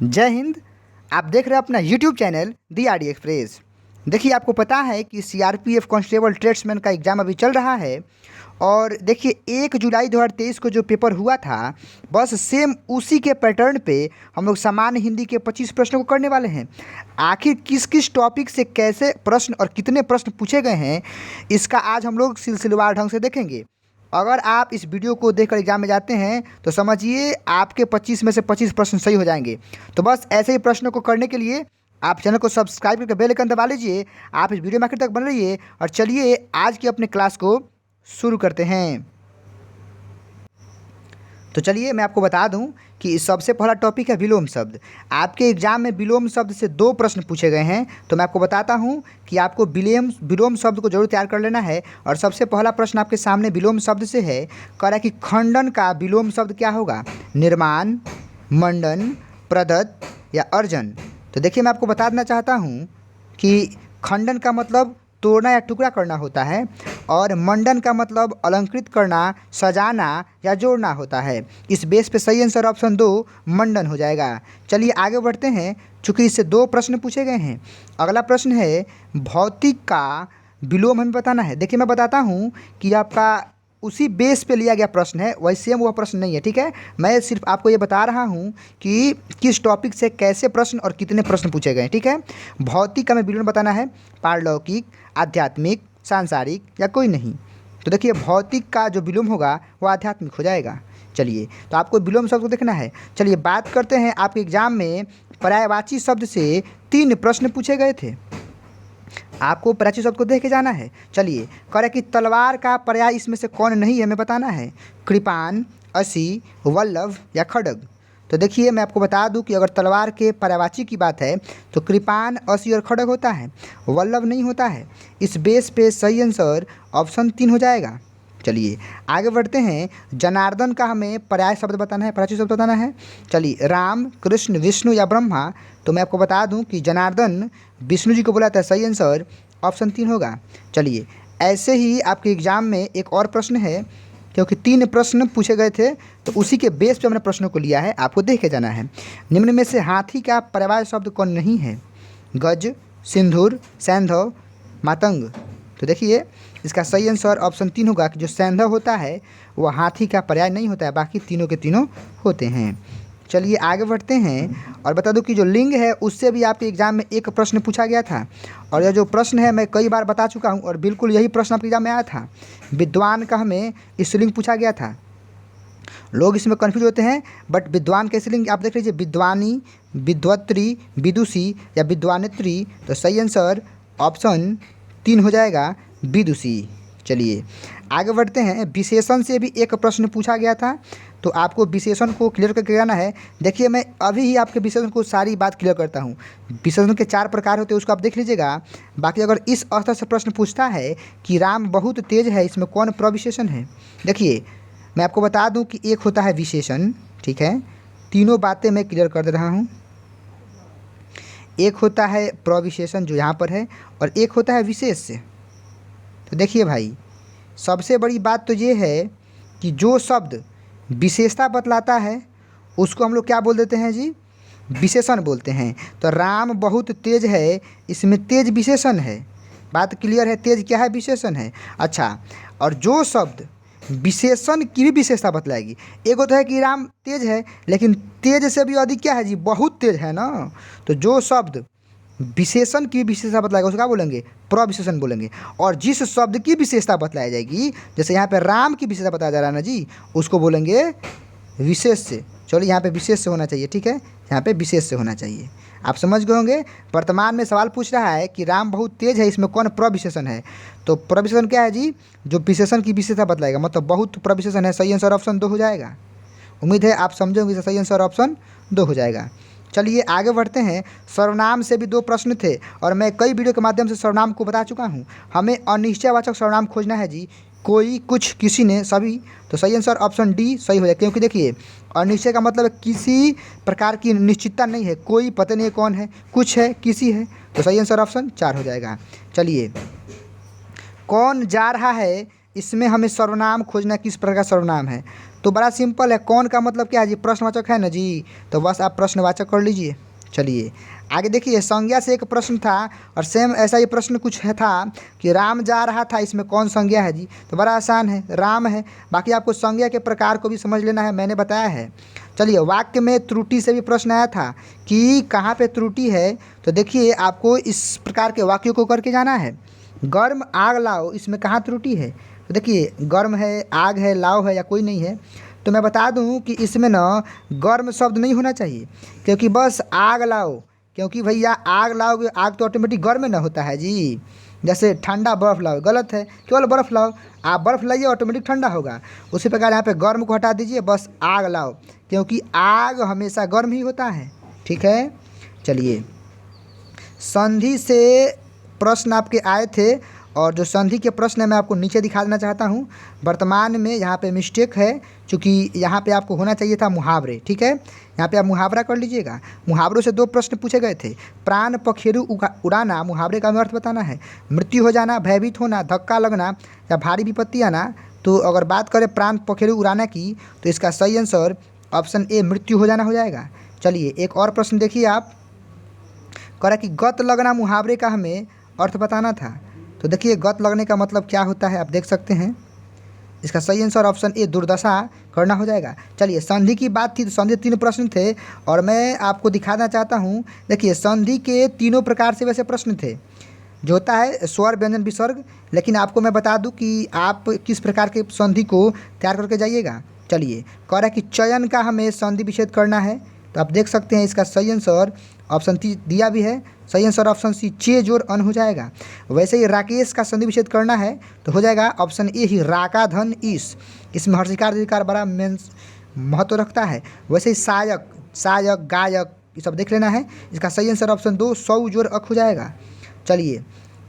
जय हिंद। आप देख रहे हैं अपना यूट्यूब चैनल दी आर डी एक्सप्रेस। देखिए, आपको पता है कि सीआरपीएफ कांस्टेबल ट्रेड्समैन का एग्ज़ाम अभी चल रहा है और देखिए 1 जुलाई 2023 को जो पेपर हुआ था, बस सेम उसी के पैटर्न पे हम लोग सामान्य हिंदी के 25 प्रश्नों को करने वाले हैं। आखिर किस किस टॉपिक से कैसे प्रश्न और कितने प्रश्न पूछे गए हैं, इसका आज हम लोग सिलसिलेवार ढंग से देखेंगे। अगर आप इस वीडियो को देखकर एग्जाम में जाते हैं तो समझिए आपके 25 में से 25 प्रश्न सही हो जाएंगे। तो बस ऐसे ही प्रश्नों को करने के लिए आप चैनल को सब्सक्राइब करके बेल आइकन दबा लीजिए। आप इस वीडियो में आखिर तक बन रहिए और चलिए आज की अपने क्लास को शुरू करते हैं। तो चलिए मैं आपको बता दूं कि सबसे पहला टॉपिक है विलोम शब्द। आपके एग्जाम में विलोम शब्द से 2 प्रश्न पूछे गए हैं, तो मैं आपको बताता हूं कि आपको विलोम शब्द को जरूर तैयार कर लेना है। और सबसे पहला प्रश्न आपके सामने विलोम शब्द से है, कह रहा है कि खंडन का विलोम शब्द क्या होगा? निर्माण, मंडन, प्रदत्त या अर्जन। तो देखिए, मैं आपको बता देना चाहता हूँ कि खंडन का मतलब तोड़ना या टुकड़ा करना होता है और मंडन का मतलब अलंकृत करना, सजाना या जोड़ना होता है। इस बेस पे सही आंसर ऑप्शन 2 मंडन हो जाएगा। चलिए आगे बढ़ते हैं, चूँकि इससे 2 प्रश्न पूछे गए हैं। अगला प्रश्न है भौतिक का विलोम हमें बताना है। देखिए, मैं बताता हूँ कि आपका उसी बेस पे लिया गया प्रश्न है, वही सेम वह प्रश्न नहीं है, ठीक है। मैं सिर्फ आपको ये बता रहा हूँ कि किस टॉपिक से कैसे प्रश्न और कितने प्रश्न पूछे गए, ठीक है। भौतिक का हमें विलोम बताना है, पारलौकिक, आध्यात्मिक, सांसारिक या कोई नहीं। तो देखिए, भौतिक का जो विलोम होगा वो आध्यात्मिक हो जाएगा। चलिए, तो आपको विलोम शब्द को देखना है। चलिए बात करते हैं, आपके एग्जाम में पर्यायवाची शब्द से 3 प्रश्न पूछे गए थे। आपको पर्यायवाची शब्द को देख के जाना है। चलिए, कह रहे कि तलवार का पर्याय इसमें से कौन नहीं है, हमें बताना है। कृपान, असी, वल्लभ या खड्ग। तो देखिए, मैं आपको बता दूं कि अगर तलवार के पर्यायवाची की बात है तो कृपान, असी और खड्ग होता है, वल्लभ नहीं होता है। इस बेस पे सही आंसर ऑप्शन 3 हो जाएगा। चलिए आगे बढ़ते हैं, जनार्दन का हमें पर्याय शब्द बताना है, पर्यायवाची शब्द बताना है। चलिए, राम, कृष्ण, विष्णु या ब्रह्मा। तो मैं आपको बता दूं कि जनार्दन विष्णु जी को बोला था, सही आंसर ऑप्शन 3 होगा। चलिए, ऐसे ही आपके एग्जाम में एक और प्रश्न है, क्योंकि 3 प्रश्न पूछे गए थे तो उसी के बेस पे हमने प्रश्नों को लिया है, आपको देख के जाना है। निम्न में से हाथी का पर्यायवाची शब्द कौन नहीं है? गज, सिंदूर, सैंधव, मातंग। तो देखिए, इसका सही आंसर ऑप्शन 3 होगा कि जो सैंधव होता है वह हाथी का पर्याय नहीं होता है, बाकी तीनों के तीनों होते हैं। चलिए आगे बढ़ते हैं और बता दूं कि जो लिंग है उससे भी आपके एग्जाम में एक प्रश्न पूछा गया था और यह जो प्रश्न है मैं कई बार बता चुका हूं और बिल्कुल यही प्रश्न आपके एग्जाम में आया था। विद्वान का हमें स्त्रीलिंग पूछा गया था। लोग इसमें कन्फ्यूज होते हैं, बट विद्वान का स्त्रीलिंग आप देख लीजिए, विद्वानी, विद्वत्री, विदुषी या विद्वानेत्री। तो सही आंसर ऑप्शन 3 हो जाएगा, विदुषी। चलिए आगे बढ़ते हैं, विशेषण से भी एक प्रश्न पूछा गया था, तो आपको विशेषण को क्लियर करके जाना है। देखिए, मैं अभी ही आपके विशेषण को सारी बात क्लियर करता हूँ। विशेषण के 4 प्रकार होते हैं, उसको आप देख लीजिएगा। बाकी अगर इस स्तर से प्रश्न पूछता है कि राम बहुत तेज है, इसमें कौन प्रविशेषण है? देखिए, मैं आपको बता दूं कि एक होता है विशेषण, ठीक है, तीनों बातें मैं क्लियर कर दे रहा हूं। एक होता है प्रविशेषण जो यहाँ पर है और एक होता है विशेष। तो देखिए भाई, सबसे बड़ी बात तो ये है कि जो शब्द विशेषता बतलाता है उसको हम लोग क्या बोल देते हैं जी? विशेषण बोलते हैं। तो राम बहुत तेज है, इसमें तेज विशेषण है। बात क्लियर है? तेज क्या है? विशेषण है। अच्छा, और जो शब्द विशेषण की भी विशेषता बतलाएगी, एक होता है कि राम तेज है, लेकिन तेज से भी अधिक क्या है जी? बहुत तेज है ना। तो जो शब्द विशेषण की विशेषता बतलाएगा उसको क्या बोलेंगे? प्रविशेषण बोलेंगे। और जिस शब्द की विशेषता बतलाई जाएगी, जैसे यहाँ पे राम की विशेषता बताया जा रहा है ना जी, उसको बोलेंगे विशेष से। चलिए, यहाँ पे विशेष से होना चाहिए, ठीक है, यहाँ पे विशेष से होना चाहिए। आप समझ गए होंगे। वर्तमान में सवाल पूछ रहा है कि राम बहुत तेज है, इसमें कौन प्रविशेषण है? तो प्रविशेषण क्या है जी? जो विशेषण की विशेषता बतलाएगा, मतलब बहुत प्रविशेषण है। सही आंसर ऑप्शन 2 हो जाएगा। उम्मीद है आप समझे होंगे, सही आंसर ऑप्शन 2 हो जाएगा। चलिए आगे बढ़ते हैं, सर्वनाम से भी 2 प्रश्न थे और मैं कई वीडियो के माध्यम से सर्वनाम को बता चुका हूँ। हमें अनिश्चयवाचक सर्वनाम खोजना है जी, कोई, कुछ, किसी ने, सभी। तो सही आंसर ऑप्शन डी सही हो जाए, क्योंकि देखिए अनिश्चय का मतलब किसी प्रकार की निश्चितता नहीं है, कोई पता नहीं है कौन है, कुछ है, किसी है। तो सही आंसर ऑप्शन 4 हो जाएगा। चलिए, कौन जा रहा है, इसमें हमें सर्वनाम खोजना, किस प्रकार का सर्वनाम है? तो बड़ा सिंपल है, कौन का मतलब क्या है जी, प्रश्नवाचक है ना जी, तो बस आप प्रश्नवाचक कर लीजिए। चलिए आगे देखिए, संज्ञा से एक प्रश्न था और सेम ऐसा ही प्रश्न कुछ है था कि राम जा रहा था, इसमें कौन संज्ञा है जी, तो बड़ा आसान है, राम है। बाकी आपको संज्ञा के प्रकार को भी समझ लेना है, मैंने बताया है। चलिए वाक्य में त्रुटि से भी प्रश्न आया था कि कहाँ पे त्रुटि है, तो देखिए आपको इस प्रकार के वाक्यों को करके जाना है। गर्म आग लाओ, इसमें कहाँ त्रुटि है, तो देखिए गर्म है, आग है, लाओ है या कोई नहीं है, तो मैं बता दूं कि इसमें ना गर्म शब्द नहीं होना चाहिए, क्योंकि बस आग लाओ, क्योंकि भैया आग लाओगे, आग तो ऑटोमेटिक गर्म ना होता है जी। जैसे ठंडा बर्फ़ लाओ, गलत है, केवल बर्फ़ लाओ, आप बर्फ़ लाइए ऑटोमेटिक ठंडा होगा। उसी प्रकार यहाँ पे गर्म को हटा दीजिए, बस आग लाओ, क्योंकि आग हमेशा गर्म ही होता है। ठीक है, चलिए संधि से प्रश्न आपके आए थे, और जो संधि के प्रश्न है मैं आपको नीचे दिखा देना चाहता हूँ। वर्तमान में यहाँ पे मिस्टेक है, क्योंकि यहाँ पे आपको होना चाहिए था मुहावरे। ठीक है, यहाँ पे आप मुहावरा कर लीजिएगा। मुहावरों से 2 प्रश्न पूछे गए थे। प्राण पखेरु उड़ाना, मुहावरे का अर्थ बताना है। मृत्यु हो जाना, भयभीत होना, धक्का लगना या भारी विपत्ति आना। तो अगर बात करें प्राण पखेरु उड़ाना की, तो इसका सही आंसर ऑप्शन ए मृत्यु हो जाना हो जाएगा। चलिए एक और प्रश्न देखिए, आप कह रहा कि गत लगना मुहावरे का हमें अर्थ बताना था। तो देखिए गत लगने का मतलब क्या होता है, आप देख सकते हैं। इसका सही आंसर ऑप्शन ए दुर्दशा करना हो जाएगा। चलिए संधि की बात थी, तो संधि 3 प्रश्न थे और मैं आपको दिखाना चाहता हूँ। देखिए संधि के तीनों प्रकार से वैसे प्रश्न थे, जो होता है स्वर व्यंजन विसर्ग, लेकिन आपको मैं बता दूं कि आप किस प्रकार के संधि को तैयार करके जाइएगा। चलिए कह रहा है कि चयन का हमें संधि विच्छेद करना है, तो आप देख सकते हैं इसका सही आंसर ऑप्शन दिया भी है, सही आंसर ऑप्शन सी चे जोर अन हो जाएगा। वैसे ही राकेश का संधि विच्छेद करना है तो हो जाएगा ऑप्शन ए ही राका धन ईस, इसमें हर्षिकार दीर्घकार बड़ा महत्व रखता है। वैसे ही सायक, सायक, गायक, ये सब देख लेना है। इसका सही आंसर ऑप्शन 2 सौ जोर अक हो जाएगा। चलिए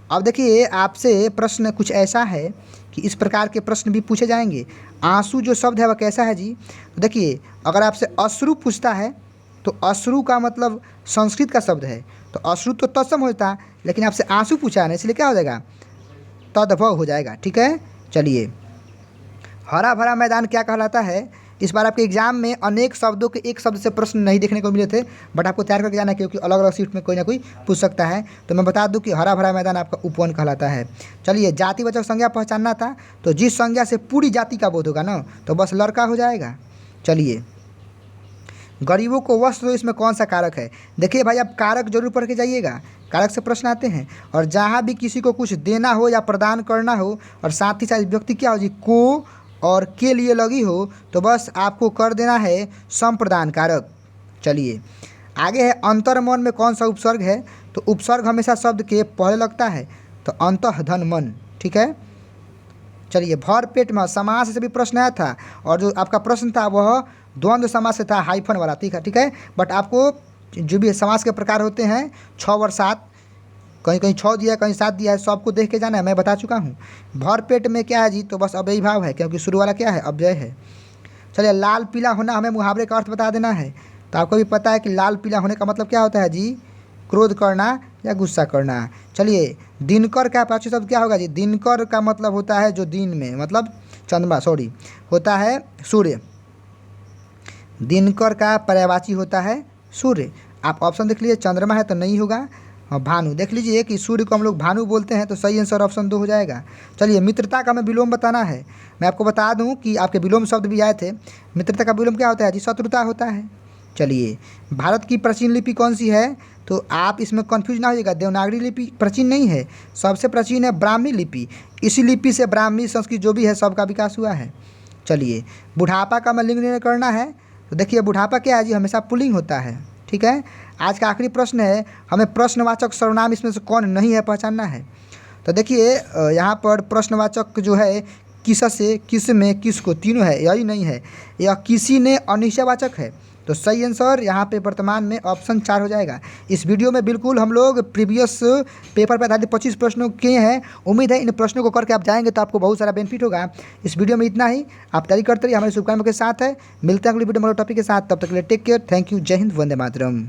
अब देखिए आपसे प्रश्न कुछ ऐसा है कि इस प्रकार के प्रश्न भी पूछे जाएंगे। आंसू जो शब्द है वह कैसा है जी, तो देखिए अगर आपसे अश्रु पूछता है तो अश्रु का मतलब संस्कृत का शब्द है, तो अश्रु तो तत्सम होता है, लेकिन आपसे आंसू पूछा है ना, इसलिए क्या हो जाएगा, तद्भव हो जाएगा। ठीक है, चलिए हरा भरा मैदान क्या कहलाता है। इस बार आपके एग्जाम में अनेक शब्दों के एक शब्द से प्रश्न नहीं देखने को मिले थे, बट आपको तैयार करके जाना है, क्योंकि अलग अलग सीट में कोई ना कोई पूछ सकता है। तो मैं बता दूं कि हरा भरा मैदान आपका उपवन कहलाता है। चलिए जातिवाचक संज्ञा पहचानना था, तो जिस संज्ञा से पूरी जाति का बोध होगा ना, तो बस लड़का हो जाएगा। चलिए गरीबों को वस्त्र दो, इसमें कौन सा कारक है। देखिए भाई आप कारक जरूर पढ़ के जाइएगा, कारक से प्रश्न आते हैं। और जहाँ भी किसी को कुछ देना हो या प्रदान करना हो, और साथ ही साथ व्यक्ति क्या हो जी, को और के लिए लगी हो, तो बस आपको कर देना है संप्रदान कारक। चलिए आगे है अंतर्मन में कौन सा उपसर्ग है, तो उपसर्ग हमेशा शब्द के पहले लगता है, तो अंतः धन मन। ठीक है, चलिए भर पेट में समास से भी प्रश्न आया था, और जो आपका प्रश्न था वह द्वंद्व समास से था, हाइफन वाला। ठीक है, बट आपको जो भी समास के प्रकार होते हैं 6 और 7, कहीं कहीं 6 दिया है, कहीं 7 दिया है, सबको देख के जाना है, मैं बता चुका हूँ। भर पेट में क्या है जी, तो बस अव्ययी भाव है, क्योंकि शुरू वाला क्या है, अव्यय है। चलिए लाल पीला होना, हमें मुहावरे का अर्थ बता देना है। तो आपको भी पता है कि लाल पीला होने का मतलब क्या होता है जी, क्रोध करना या गुस्सा करना। चलिए दिनकर का प्राची शब्द क्या होगा जी, दिनकर का मतलब होता है जो दिन में, मतलब चंद्रमा, सॉरी, होता है सूर्य। दिनकर का पर्यायवाची होता है सूर्य। आप ऑप्शन देख लीजिए, चंद्रमा है तो नहीं होगा, और भानु देख लीजिए कि सूर्य को हम लोग भानु बोलते हैं, तो सही आंसर ऑप्शन 2 हो जाएगा। चलिए मित्रता का हमें विलोम बताना है। मैं आपको बता दूं कि आपके विलोम शब्द भी आए थे। मित्रता का विलोम क्या होता है जी, शत्रुता होता है। चलिए भारत की प्राचीन लिपि कौन सी है, तो आप इसमें कन्फ्यूज ना होइएगा, देवनागरी लिपि प्राचीन नहीं है, सबसे प्राचीन है ब्राह्मी लिपि। इसी लिपि से ब्राह्मी संस्कृत जो भी है सबका विकास हुआ है। चलिए बुढ़ापा का हमें लिंग निर्णय करना है, तो देखिए बुढ़ापा क्या है जी, हमेशा पुल्लिंग होता है। ठीक है, आज का आखिरी प्रश्न है, हमें प्रश्नवाचक सर्वनाम इसमें से कौन नहीं है पहचानना है। तो देखिए यहाँ पर प्रश्नवाचक जो है किस से, किस में, किसको, तीनों है, यही नहीं है, यह किसी ने अनिश्चयवाचक है। तो सही आंसर यहाँ पे वर्तमान में ऑप्शन 4 हो जाएगा। इस वीडियो में बिल्कुल हम लोग प्रीवियस पेपर पर आधारित 25 प्रश्नों किए हैं। उम्मीद है इन प्रश्नों को करके आप जाएंगे तो आपको बहुत सारा बेनिफिट होगा। इस वीडियो में इतना ही, आप तैयारी करते रहिए, हमारे शुभकामनाओं के साथ है। मिलते हैं अगली वीडियो में टॉपिक के साथ, तब तक के लिए टेक केयर, थैंक यू, जय हिंद, वंदे मातरम।